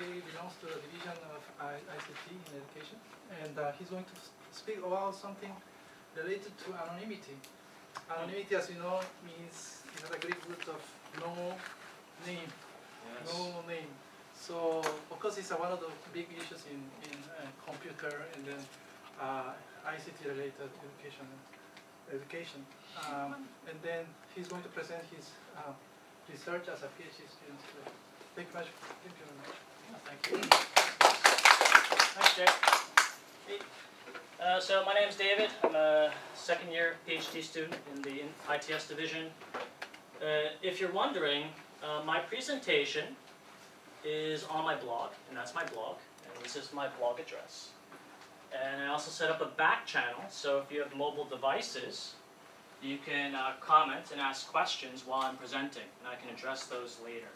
he belongs to the division of ICT in education, and he's going to speak about something related to anonymity. Anonymity, as you know, means it has a Greek root of no name. Yes. No name. So, of course, it's one of the big issues in computer and then ICT-related education. And then he's going to present his research as a PhD student. Thank you very much. Thank you. Thanks, Jay. Hey. So my name is David. I'm a second-year PhD student in the ITS division. If you're wondering, my presentation is on my blog, and that's my blog, and this is my blog address. And I also set up a back channel, so if you have mobile devices, you can comment and ask questions while I'm presenting, and I can address those later.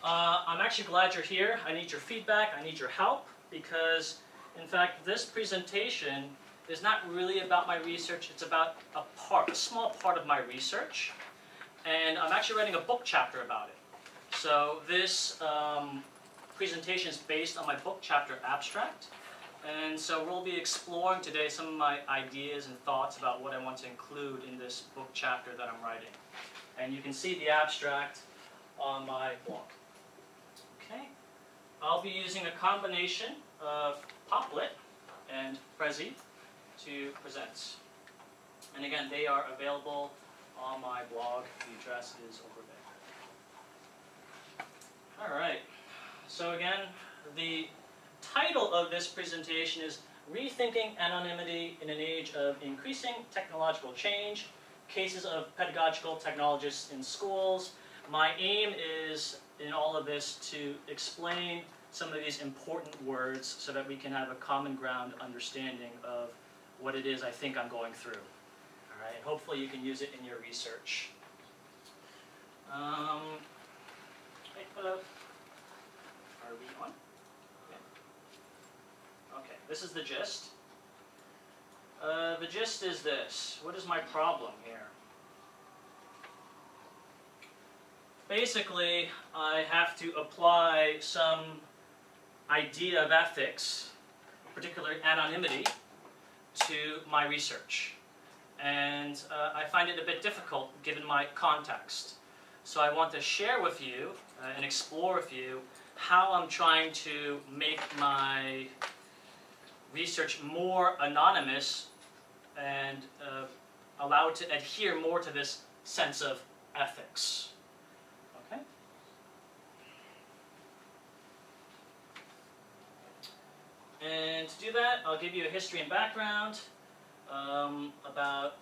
I'm actually glad you're here. I need your feedback, I need your help, because in fact this presentation is not really about my research, it's about a small part of my research, and I'm actually writing a book chapter about it. So this presentation is based on my book chapter abstract, and so we'll be exploring today some of my ideas and thoughts about what I want to include in this book chapter that I'm writing. And you can see the abstract on my blog. Okay, I'll be using a combination of Poplet and Prezi to present. And again, they are available on my blog. The address is over there. All right, so again, the title of this presentation is Rethinking Anonymity in an Age of Increasing Technological Change, Cases of Pedagogical Technologists in Schools. My aim is, in all of this, to explain some of these important words so that we can have a common ground understanding of what it is I think I'm going through. All right, hopefully you can use it in your research. Are we on? Okay, this is the gist. The gist is this. What is my problem here? Basically, I have to apply some idea of ethics, particularly anonymity, to my research. And I find it a bit difficult given my context. So I want to share with you and explore with you how I'm trying to make my research more anonymous and allow it to adhere more to this sense of ethics. Okay? And to do that, I'll give you a history and background about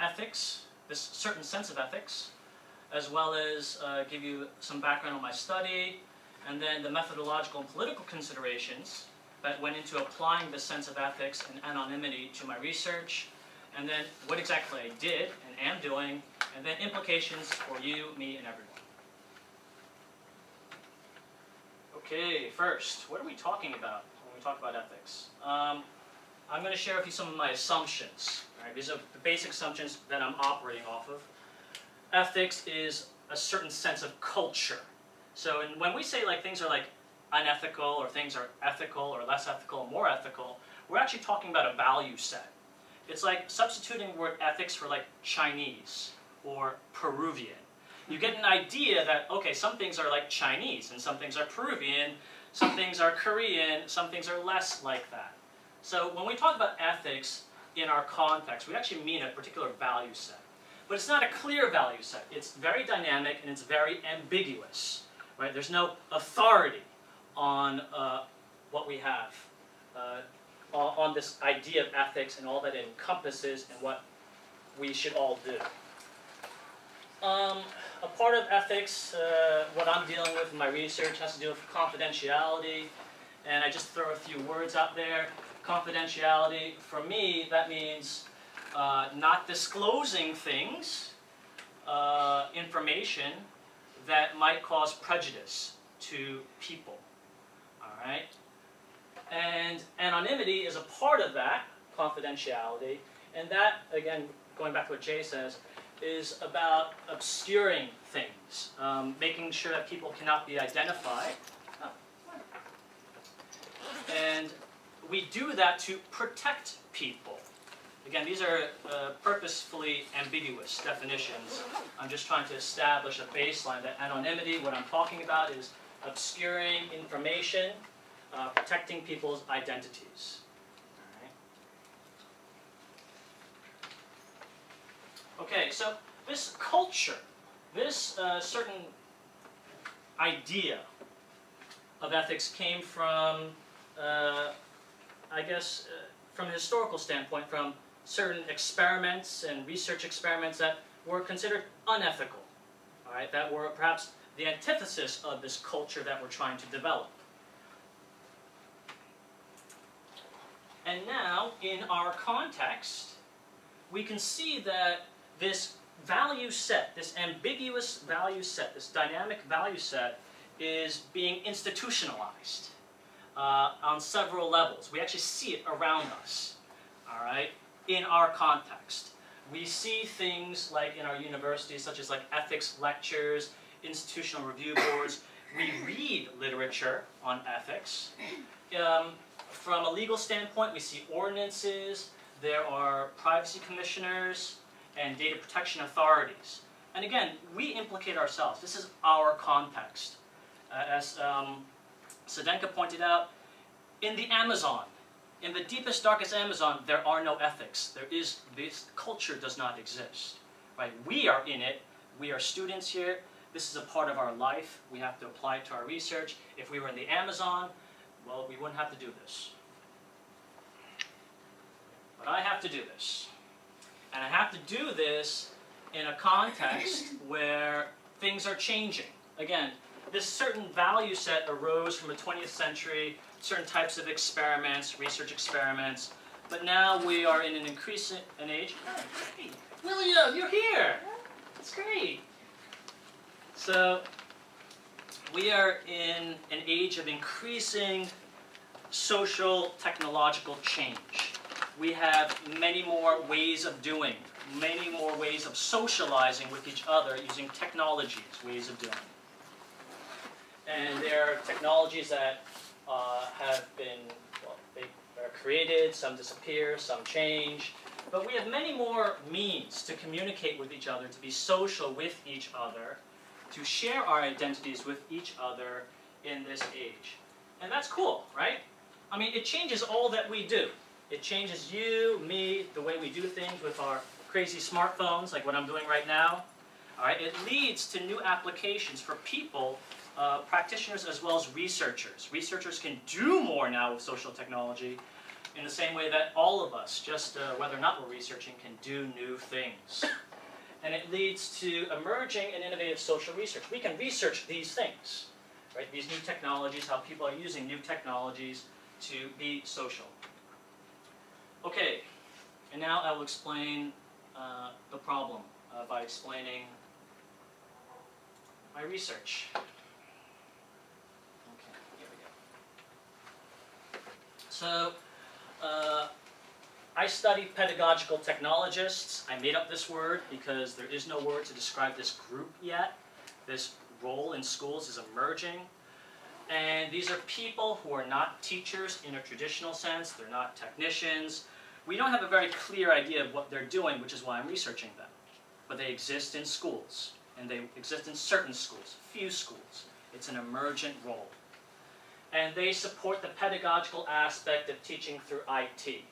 ethics, this certain sense of ethics, as well as give you some background on my study, and then the methodological and political considerations that went into applying the sense of ethics and anonymity to my research, and then what exactly I did and am doing, and then implications for you, me, and everyone. Okay, first, what are we talking about when we talk about ethics? I'm going to share with you some of my assumptions. Right? These are the basic assumptions that I'm operating off of. Ethics is a certain sense of culture. So when we say like things are like unethical, or things are ethical, or less ethical, or more ethical, we're actually talking about a value set. It's like substituting the word ethics for like Chinese or Peruvian. You get an idea that, okay, some things are like Chinese, and some things are Peruvian, some things are Korean, some things are less like that. So when we talk about ethics in our context, we actually mean a particular value set. But it's not a clear value set. It's very dynamic and it's very ambiguous. Right? There's no authority on what we have, on this idea of ethics and all that it encompasses and what we should all do. A part of ethics, what I'm dealing with in my research, has to do with confidentiality. And I just throw a few words out there. Confidentiality, for me, that means not disclosing things, information that might cause prejudice to people. All right? And anonymity is a part of that, confidentiality. And that, again, going back to what Jay says, is about obscuring things. making sure that people cannot be identified. And we do that to protect people. Again, these are purposefully ambiguous definitions. I'm just trying to establish a baseline that anonymity, what I'm talking about is obscuring information, protecting people's identities. All right. Okay, so this culture, this certain idea of ethics came from, I guess, from a historical standpoint, from certain experiments and research experiments that were considered unethical, all right, that were perhaps the antithesis of this culture that we're trying to develop. And now, in our context, we can see that this value set, this ambiguous value set, this dynamic value set is being institutionalized on several levels. We actually see it around us, all right, in our context. We see things like in our universities, such as like ethics lectures, institutional review boards. We read literature on ethics. From a legal standpoint, we see ordinances. There are privacy commissioners and data protection authorities. And again, we implicate ourselves. This is our context. As Sedenka pointed out, in the Amazon, in the deepest, darkest Amazon, there are no ethics. This culture does not exist. Right? We are in it. We are students here. This is a part of our life. We have to apply it to our research. If we were in the Amazon, well, we wouldn't have to do this. But I have to do this. And I have to do this in a context where things are changing. Again, this certain value set arose from the 20th century, certain types of experiments, research experiments, but now we are in an increasing age. Oh, hey, William, you're here! That's great. So, we are in an age of increasing social technological change. We have many more ways of doing, many more ways of socializing with each other using technologies, ways of doing. And there are technologies that have been, well, they are created, some disappear, some change. But we have many more means to communicate with each other, to be social with each other, to share our identities with each other in this age. And that's cool, right? I mean, it changes all that we do. It changes you, me, the way we do things with our crazy smartphones, like what I'm doing right now. All right? It leads to new applications for people, practitioners as well as researchers. Researchers can do more now with social technology in the same way that all of us, just whether or not we're researching, can do new things. And it leads to emerging and innovative social research. We can research these things, right? These new technologies, how people are using new technologies to be social. Okay, and now I will explain the problem by explaining my research. Okay, here we go. So, I study pedagogical technologists. I made up this word because there is no word to describe this group yet. This role in schools is emerging. And these are people who are not teachers in a traditional sense. They're not technicians. We don't have a very clear idea of what they're doing, which is why I'm researching them. But they exist in schools. And they exist in certain schools, few schools. It's an emergent role. And they support the pedagogical aspect of teaching through IT.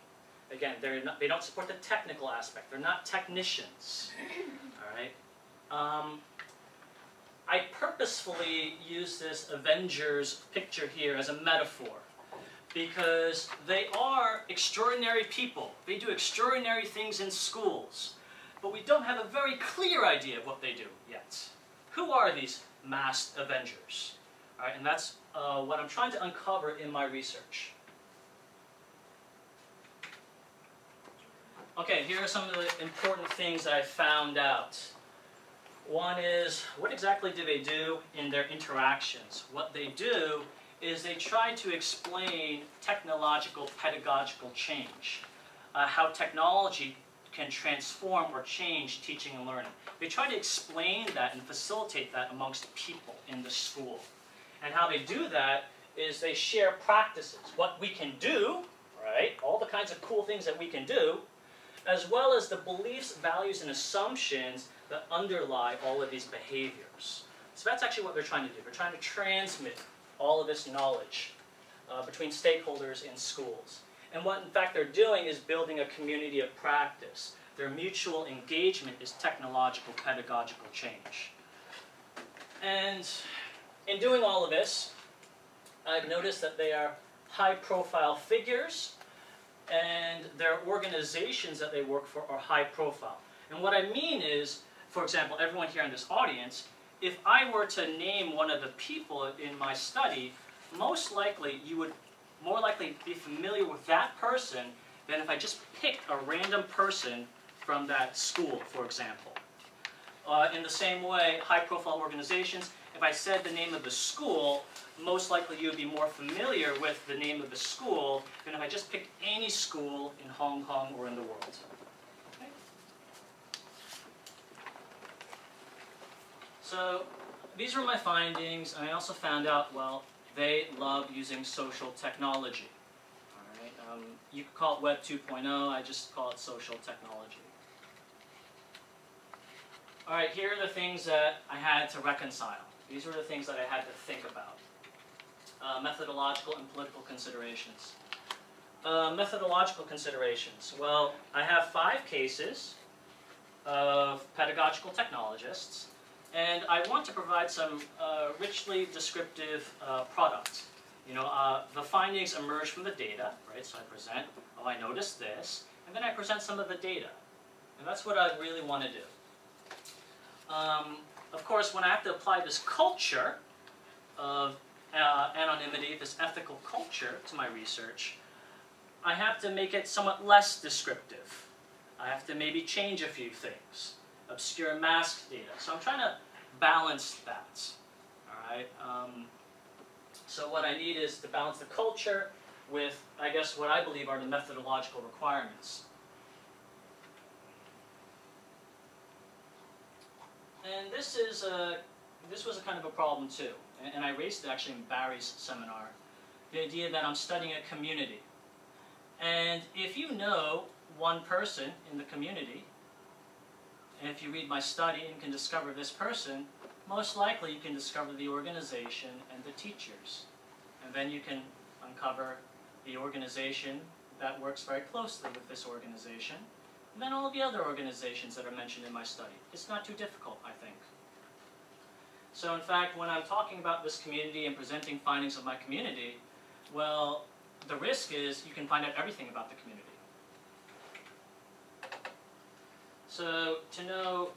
Again, they don't support the technical aspect. They're not technicians. All right? I purposefully use this Avengers picture here as a metaphor because they are extraordinary people. They do extraordinary things in schools. But we don't have a very clear idea of what they do yet. Who are these masked Avengers? All right, and that's what I'm trying to uncover in my research. Okay, here are some of the important things that I found out. One is, what exactly do they do in their interactions? What they do is they try to explain technological pedagogical change, how technology can transform or change teaching and learning. They try to explain that and facilitate that amongst people in the school. And how they do that is they share practices, what we can do, right, all the kinds of cool things that we can do, as well as the beliefs, values, and assumptions that underlie all of these behaviors. So that's actually what they're trying to do. They're trying to transmit all of this knowledge between stakeholders in schools. And what, in fact, they're doing is building a community of practice. Their mutual engagement is technological pedagogical change. And in doing all of this, I've noticed that they are high-profile figures, and their organizations that they work for are high-profile. And what I mean is, for example, everyone here in this audience, if I were to name one of the people in my study, most likely you would more likely be familiar with that person than if I just picked a random person from that school, for example. In the same way, high-profile organizations, if I said the name of the school, most likely you would be more familiar with the name of the school than if I just picked any school in Hong Kong or in the world. Okay? So these were my findings, and I also found out, well, they love using social technology. All right? You could call it Web 2.0, I just call it social technology. All right, here are the things that I had to reconcile. These were the things that I had to think about. Methodological and political considerations. Methodological considerations. Well, I have 5 cases of pedagogical technologists, and I want to provide some richly descriptive product. You know, the findings emerge from the data, right? So I present, oh, I noticed this, and then I present some of the data. And that's what I really want to do. Of course, when I have to apply this culture of anonymity, this ethical culture to my research, I have to make it somewhat less descriptive. I have to maybe change a few things, obscure mask data. So I'm trying to balance that. All right. So what I need is to balance the culture with, I guess, what I believe are the methodological requirements. And this was a kind of a problem too, and I raised it actually in Barry's seminar, the idea that I'm studying a community. And if you know one person in the community, and if you read my study and can discover this person, most likely you can discover the organization and the teachers. And then you can uncover the organization that works very closely with this organization, and then all of the other organizations that are mentioned in my study. It's not too difficult, I think. So in fact, when I'm talking about this community and presenting findings of my community, well, the risk is you can find out everything about the community. So to know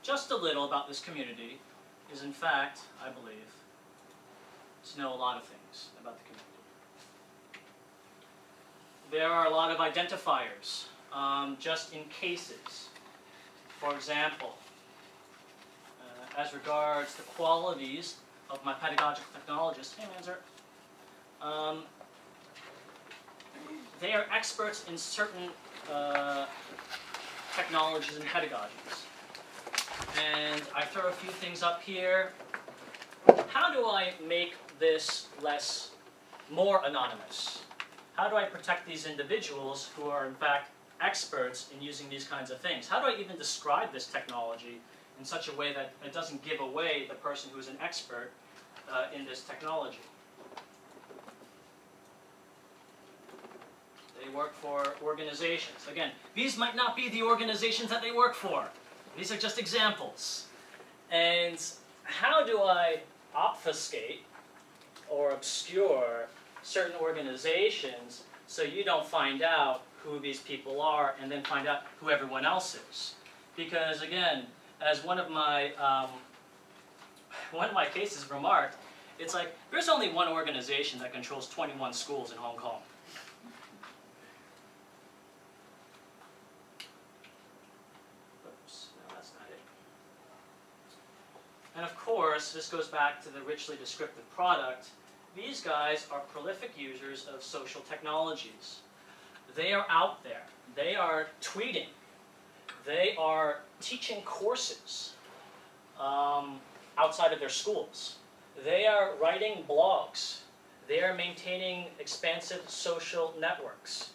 just a little about this community is, in fact, I believe, to know a lot of things about the community. There are a lot of identifiers, just in cases. For example, as regards the qualities of my pedagogical technologist, hey Manzer, they are experts in certain technologies and pedagogies. And I throw a few things up here. How do I make this more anonymous? How do I protect these individuals who are, in fact, experts in using these kinds of things? How do I even describe this technology in such a way that it doesn't give away the person who is an expert in this technology? They work for organizations. Again, these might not be the organizations that they work for. These are just examples. And how do I obfuscate or obscure certain organizations so you don't find out who these people are and then find out who everyone else is? Because again, as one of my cases remarked, it's like there's only one organization that controls 21 schools in Hong Kong. Oops, no, that's not it. And of course, this goes back to the richly descriptive product. These guys are prolific users of social technologies. They are out there. They are tweeting. They are teaching courses outside of their schools. They are writing blogs. They are maintaining expansive social networks.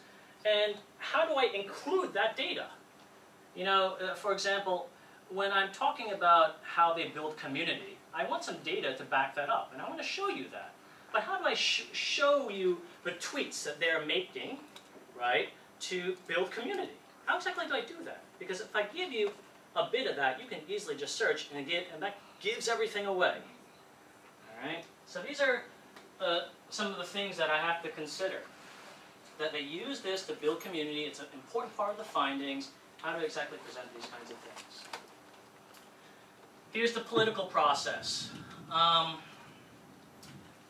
And how do I include that data? You know, for example, when I'm talking about how they build community, I want some data to back that up, and I want to show you that. But how do I show you the tweets that they're making, right, to build community? How exactly do I do that? Because if I give you a bit of that, you can easily just search, and that gives everything away. All right? So these are some of the things that I have to consider. That they use this to build community. It's an important part of the findings. How to exactly present these kinds of things. Here's the political process.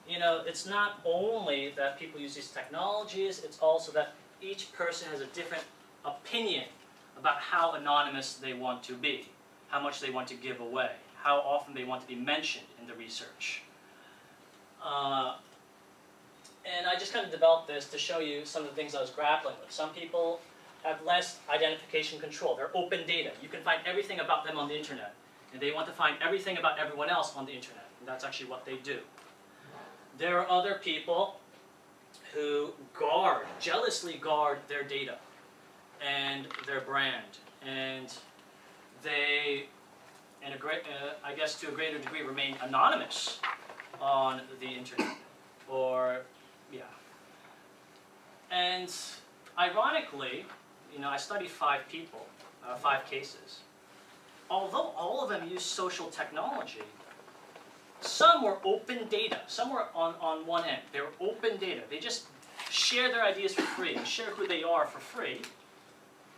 You know, it's not only that people use these technologies, it's also that each person has a different opinion about how anonymous they want to be, how much they want to give away, how often they want to be mentioned in the research. And I just kind of developed this to show you some of the things I was grappling with. Some people have less identification control. They're open data. You can find everything about them on the internet. And they want to find everything about everyone else on the internet. And that's actually what they do. There are other people who jealously guard their data and their brand. And they, I guess to a greater degree, remain anonymous on the internet. Or, yeah. And ironically, you know, I studied 5 people, 5 cases. Although all of them use social technology, some were open data. Some were on one end. They were open data. They just share their ideas for free and share who they are for free.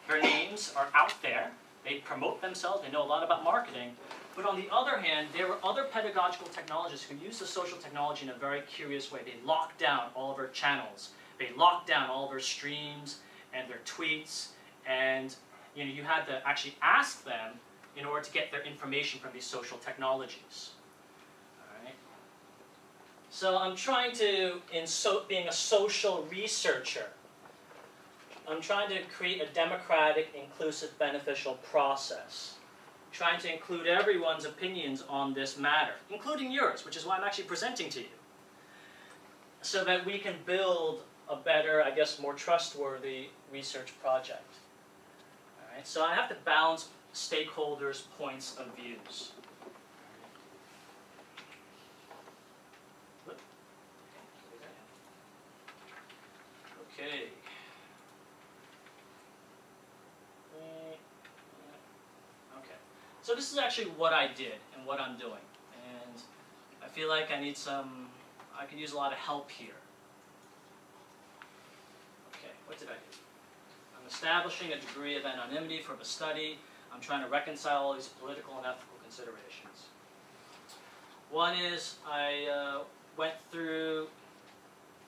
Their names are out there. They promote themselves. They know a lot about marketing. But on the other hand, there were other pedagogical technologists who used the social technology in a very curious way. They locked down all of their channels. They locked down all of their streams and their tweets. And you know, you had to actually ask them in order to get their information from these social technologies. All right. So I'm trying to, being a social researcher, I'm trying to create a democratic, inclusive, beneficial process. Trying to include everyone's opinions on this matter, including yours, which is why I'm actually presenting to you. So that we can build a better, I guess, more trustworthy research project. All right, so I have to balance stakeholders' points of views. Okay. So this is actually what I did and what I'm doing. And I feel like I could use a lot of help here. Okay, what did I do? I'm establishing a degree of anonymity for the study. I'm trying to reconcile all these political and ethical considerations. One is I went through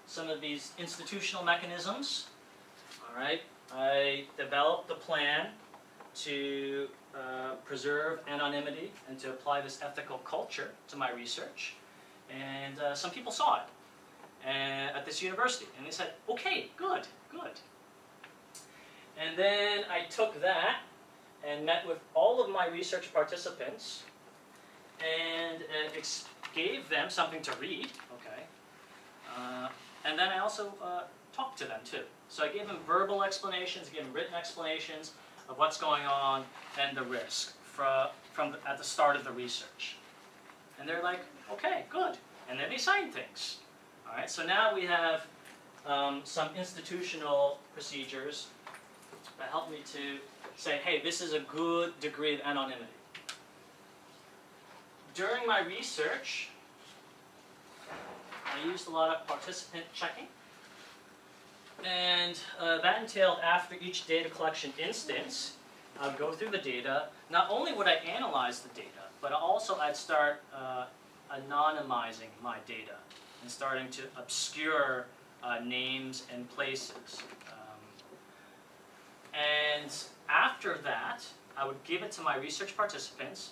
some of these institutional mechanisms. All right, I developed a plan to preserve anonymity and to apply this ethical culture to my research. And some people saw it at this university. And they said, okay, good, good. And then I took that and met with all of my research participants and gave them something to read, okay. And then I also talked to them too. So I gave them verbal explanations, gave them written explanations of what's going on and the risk at the start of the research. And they're like, okay, good. And then they sign things. All right, so now we have some institutional procedures that help me to say, hey, this is a good degree of anonymity. During my research, I used a lot of participant checking. And that entailed after each data collection instance, I would go through the data. Not only would I analyze the data, but also I'd start anonymizing my data and starting to obscure names and places. And after that, I would give it to my research participants,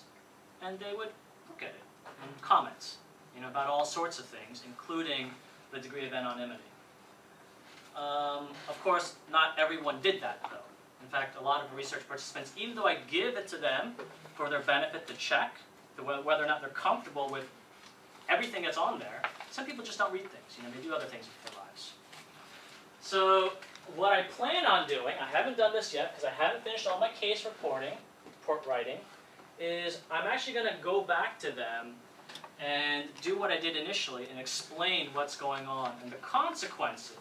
and they would look at it and comment, about all sorts of things, including the degree of anonymity. Of course, not everyone did that, though. In fact, a lot of research participants, even though I give it to them for their benefit to check whether or not they're comfortable with everything that's on there, some people just don't read things. You know, they do other things with their lives. So what I plan on doing, I haven't done this yet because I haven't finished all my case report writing, is I'm actually going to go back to them and do what I did initially and explain what's going on and the consequences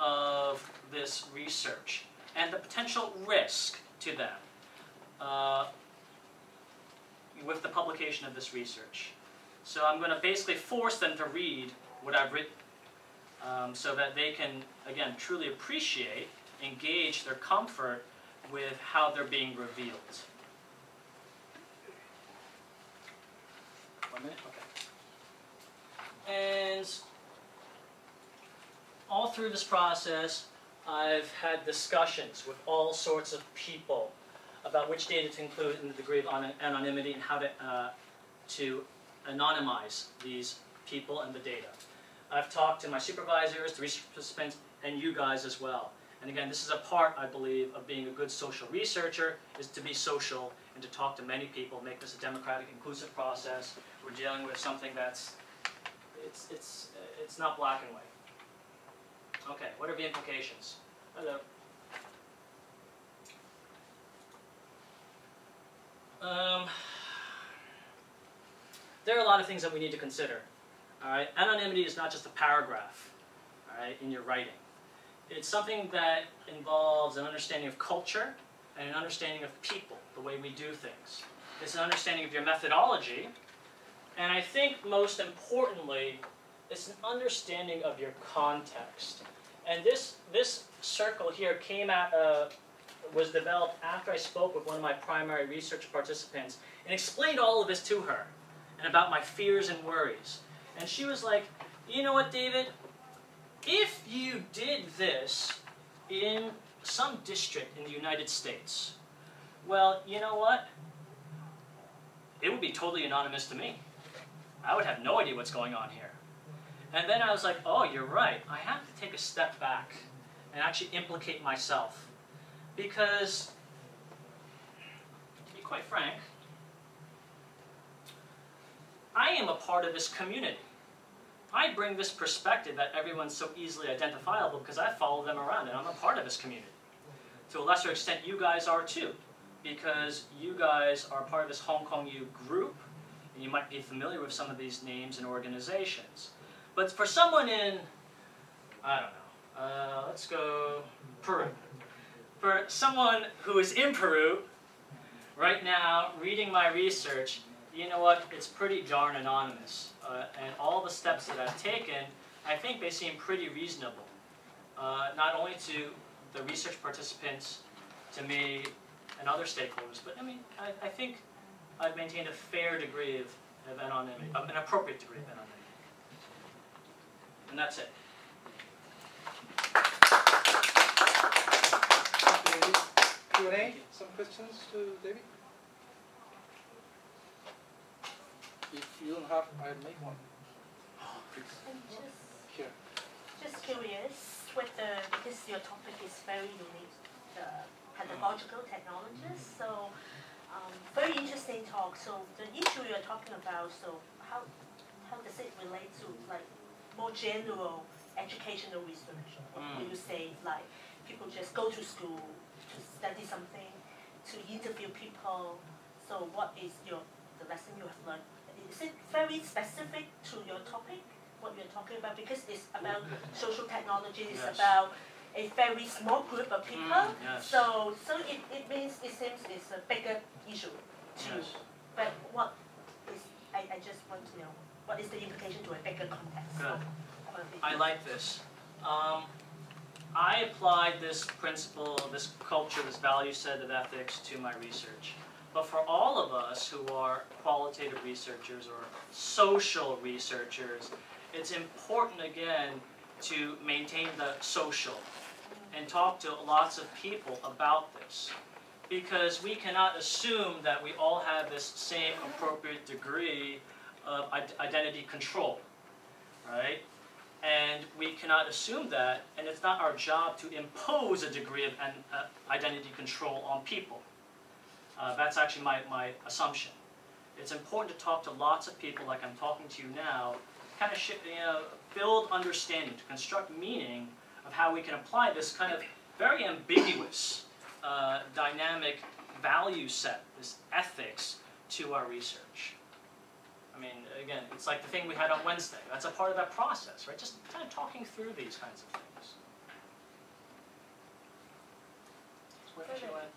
of this research and the potential risk to them with the publication of this research. So I'm going to basically force them to read what I've written so that they can, again, truly appreciate and gauge their comfort with how they're being revealed. 1 minute? Okay. And all through this process, I've had discussions with all sorts of people about which data to include in the degree of anonymity and how to anonymize these people and the data. I've talked to my supervisors, the research participants, and you guys as well. And again, this is a part, I believe, of being a good social researcher, is to be social and to talk to many people, make this a democratic, inclusive process. We're dealing with something that's, it's not black and white. Okay, what are the implications? Hello. There are a lot of things that we need to consider. All right? Anonymity is not just a paragraph, all right, in your writing. It's something that involves an understanding of culture and an understanding of people, the way we do things. It's an understanding of your methodology, and I think most importantly, it's an understanding of your context. And this circle here came at, was developed after I spoke with one of my primary research participants and explained all of this to her and about my fears and worries. And she was like, you know what, David? If you did this in some district in the United States, well, you know what? It would be totally anonymous to me. I would have no idea what's going on here. And then I was like, oh, you're right. I have to take a step back and actually implicate myself. Because, to be quite frank, I am a part of this community. I bring this perspective that everyone's so easily identifiable because I follow them around and I'm a part of this community. To a lesser extent, you guys are too, because you guys are part of this Hong Kong U group, and you might be familiar with some of these names and organizations. But for someone in, I don't know, let's go Peru. For someone who is in Peru, right now, reading my research, you know what, it's pretty darn anonymous. And all the steps that I've taken, I think they seem pretty reasonable. Not only to the research participants, to me, and other stakeholders, but I mean, I think I've maintained a fair degree of anonymity, an appropriate degree of anonymity. And that's it. Q&A? Some questions to David? If you don't have, I'll make one. Just curious, because your topic is very unique, the pedagogical technologies, so very interesting talk. So the issue you're talking about, so how does it relate to like more general educational research? Or will you say like people just go to school to study something, to interview people? So what is the lesson you have learned? Is it very specific to your topic, what you're talking about? Because it's about social technology, it's about a very small group of people. So it means, it seems it's a bigger issue too. But what is, I just want to know, what is the implication to a bigger context? Good. I like this. I applied this principle, this culture, this value set of ethics to my research. But for all of us who are qualitative researchers or social researchers, it's important, again, to maintain the social and talk to lots of people about this. Because we cannot assume that we all have this same appropriate degree of identity control, right? And we cannot assume that, and it's not our job to impose a degree of identity control on people. That's actually my assumption. It's important to talk to lots of people like I'm talking to you now, kind of build understanding, to construct meaning of how we can apply this kind of very ambiguous dynamic value set, this ethics, to our research. I mean, again, it's like the thing we had on Wednesday. That's a part of that process, right? Just kind of talking through these kinds of things.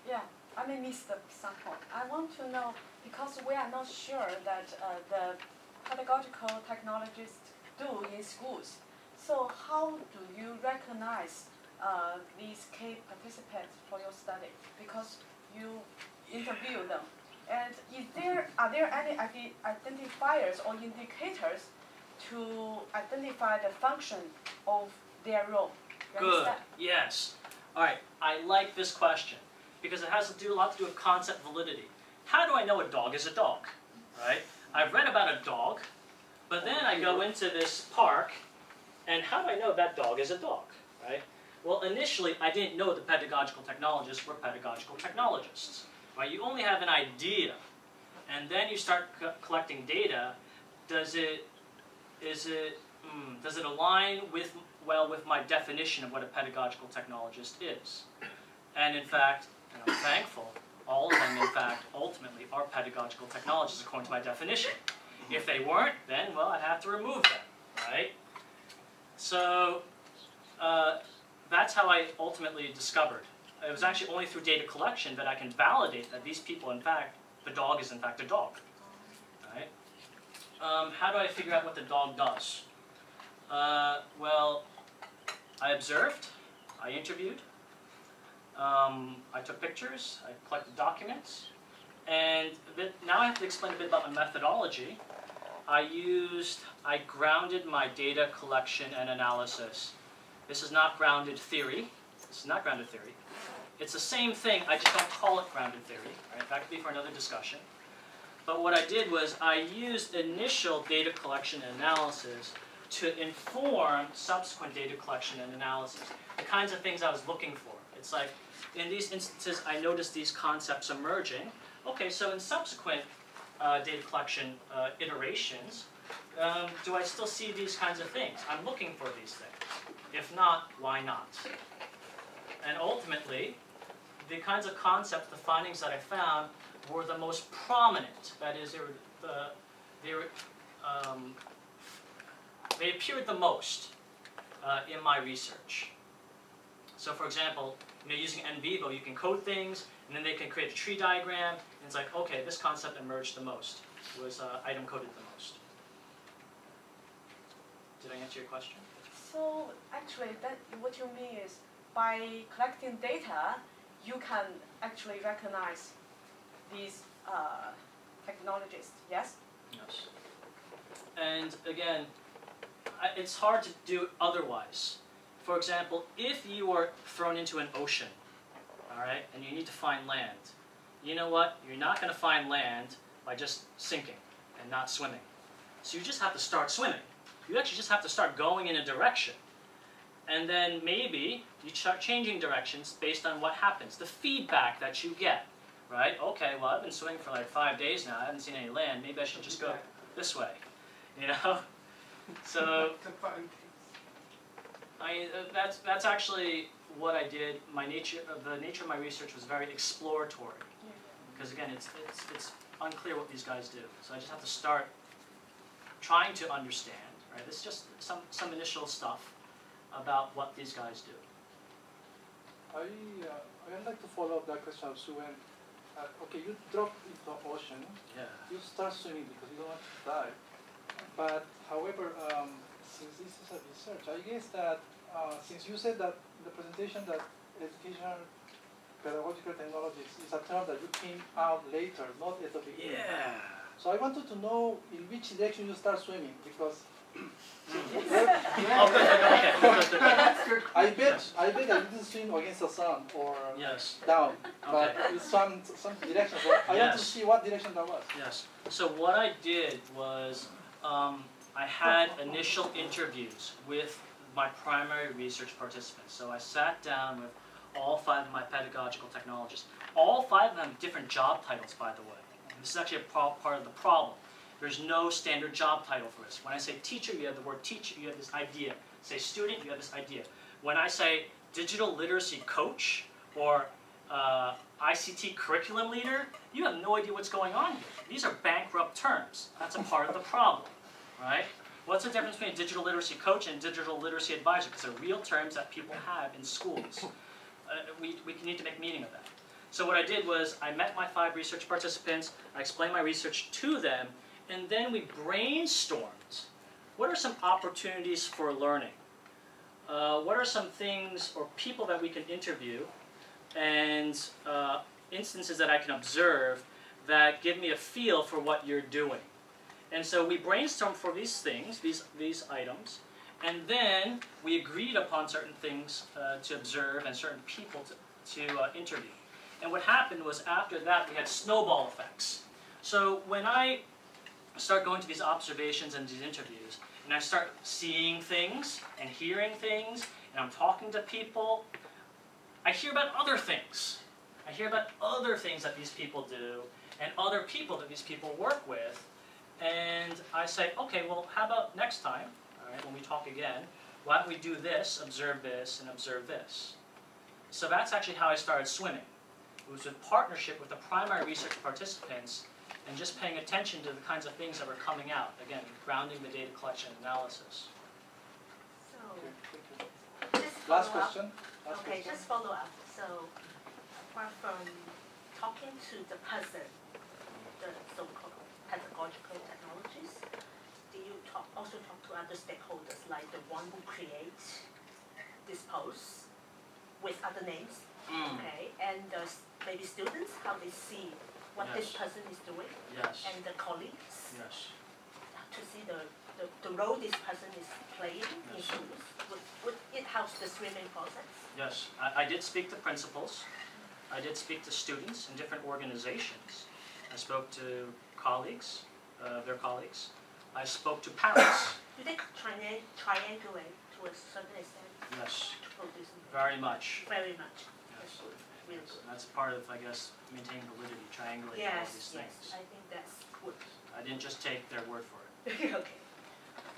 Yeah, I may miss some point. I want to know, because we are not sure that the pedagogical technologists do in schools. So how do you recognize these key participants for your study? Because you interview them. And are there any identifiers or indicators to identify the function of their role? Good, yes. All right, I like this question because it has a lot to do with concept validity. How do I know a dog is a dog, right? I've read about a dog, but then I go into this park, and how do I know that dog is a dog, right? Well, initially, I didn't know the pedagogical technologists were pedagogical technologists. Right? You only have an idea, and then you start collecting data. Does it align with my definition of what a pedagogical technologist is? And in fact, and I'm thankful, all of them, in fact, ultimately are pedagogical technologists according to my definition. If they weren't, then well, I'd have to remove them, right? So that's how I ultimately discovered. It was actually only through data collection that I can validate that these people, in fact, the dog is in fact a dog. Right? How do I figure out what the dog does? Well, I observed, I interviewed, I took pictures, I collected documents, and now I have to explain a bit about my methodology. I grounded my data collection and analysis. This is not grounded theory. This is not grounded theory. It's the same thing, I just don't call it grounded theory. Right? That could be for another discussion. But what I did was I used initial data collection and analysis to inform subsequent data collection and analysis. The kinds of things I was looking for. It's like, in these instances, I noticed these concepts emerging. Okay, so in subsequent data collection iterations, do I still see these kinds of things? I'm looking for these things. If not, why not? And ultimately, the kinds of concepts, the findings that I found were the most prominent. That is, they appeared the most in my research. So for example, using NVivo, you can code things, and then they can create a tree diagram, and it's like, okay, this concept emerged the most, was item coded the most. Did I answer your question? So actually, what you mean is, by collecting data, you can actually recognize these technologists, yes? Yes. And again, it's hard to do otherwise. For example, if you are thrown into an ocean, all right, and you need to find land, you know what? You're not going to find land by just sinking and not swimming. So you just have to start swimming. You actually just have to start going in a direction. And then maybe you start changing directions based on what happens, the feedback that you get, right? Okay, well, I've been swimming for like 5 days now. I haven't seen any land. Maybe I should just go this way, you know? So that's actually what I did. The nature of my research was very exploratory, because again, it's unclear what these guys do. So I just have to start trying to understand. Right? This is just some initial stuff about what these guys do. I'd like to follow up that question of Sue. Okay, you drop into the ocean. Yeah. You start swimming because you don't want to die. But however, since this is a research, I guess that since you said that in the presentation that educational pedagogical technologies is a term that you came out later, not at the beginning. Yeah. So I wanted to know in which direction you start swimming, because I bet I didn't swim against the sun or down, but with some direction. So I want to see what direction that was. Yes. So what I did was, I had initial interviews with my primary research participants. So I sat down with all 5 of my pedagogical technologists. All 5 of them have different job titles, by the way. This is actually a part of the problem. There's no standard job title for this. When I say teacher, you have the word teacher, you have this idea. Say student, you have this idea. When I say digital literacy coach or ICT curriculum leader, you have no idea what's going on here. These are bankrupt terms. That's a part of the problem, right? What's the difference between a digital literacy coach and digital literacy advisor? Because they're real terms that people have in schools. We need to make meaning of that. So what I did was I met my 5 research participants, I explained my research to them, and then we brainstormed. What are some opportunities for learning? What are some things or people that we can interview and instances that I can observe that give me a feel for what you're doing? And so we brainstormed for these things, these items, and then we agreed upon certain things to observe and certain people to interview. And what happened was after that we had snowball effects. So when I start going to these observations and these interviews, and I start seeing things and hearing things, and I'm talking to people, I hear about other things. I hear about other things that these people do and other people that these people work with. And I say, okay, well, how about next time, all right, when we talk again, why don't we do this, observe this, and observe this? So that's actually how I started swimming. It was in partnership with the primary research participants and just paying attention to the kinds of things that were coming out. Again, grounding the data collection analysis. So, just Last follow up. question. Okay, just follow up. So, apart from talking to the person, the so-called pedagogical technologies, do you also talk to other stakeholders, like the one who creates this post with other names? Okay, and maybe students, how they see what this person is doing, and the colleagues, to see the role this person is playing in schools. Would it help the swimming process? Yes, I did speak to principals. I did speak to students in different organizations. I spoke to colleagues, their colleagues. I spoke to parents. Do they triangulate to a certain extent? Yes, To produce very much. very much. Yes. Really good. That's part of, I guess, maintaining validity, triangulating all these things. Yes, I think that's good. I didn't just take their word for it. Okay,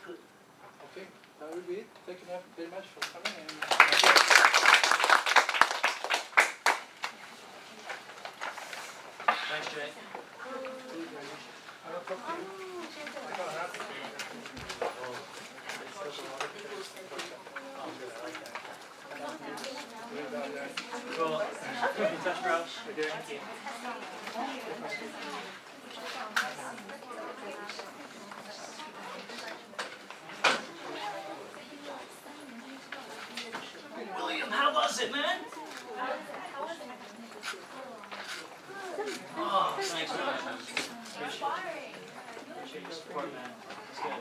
good. Okay, that will be it. Thank you very much for coming. And Thanks, Jay. I will talk to you. Cool. Can you touch, bro? Thank you. William, how was it, man? Oh, thanks, man. Appreciate your support, man. It's good.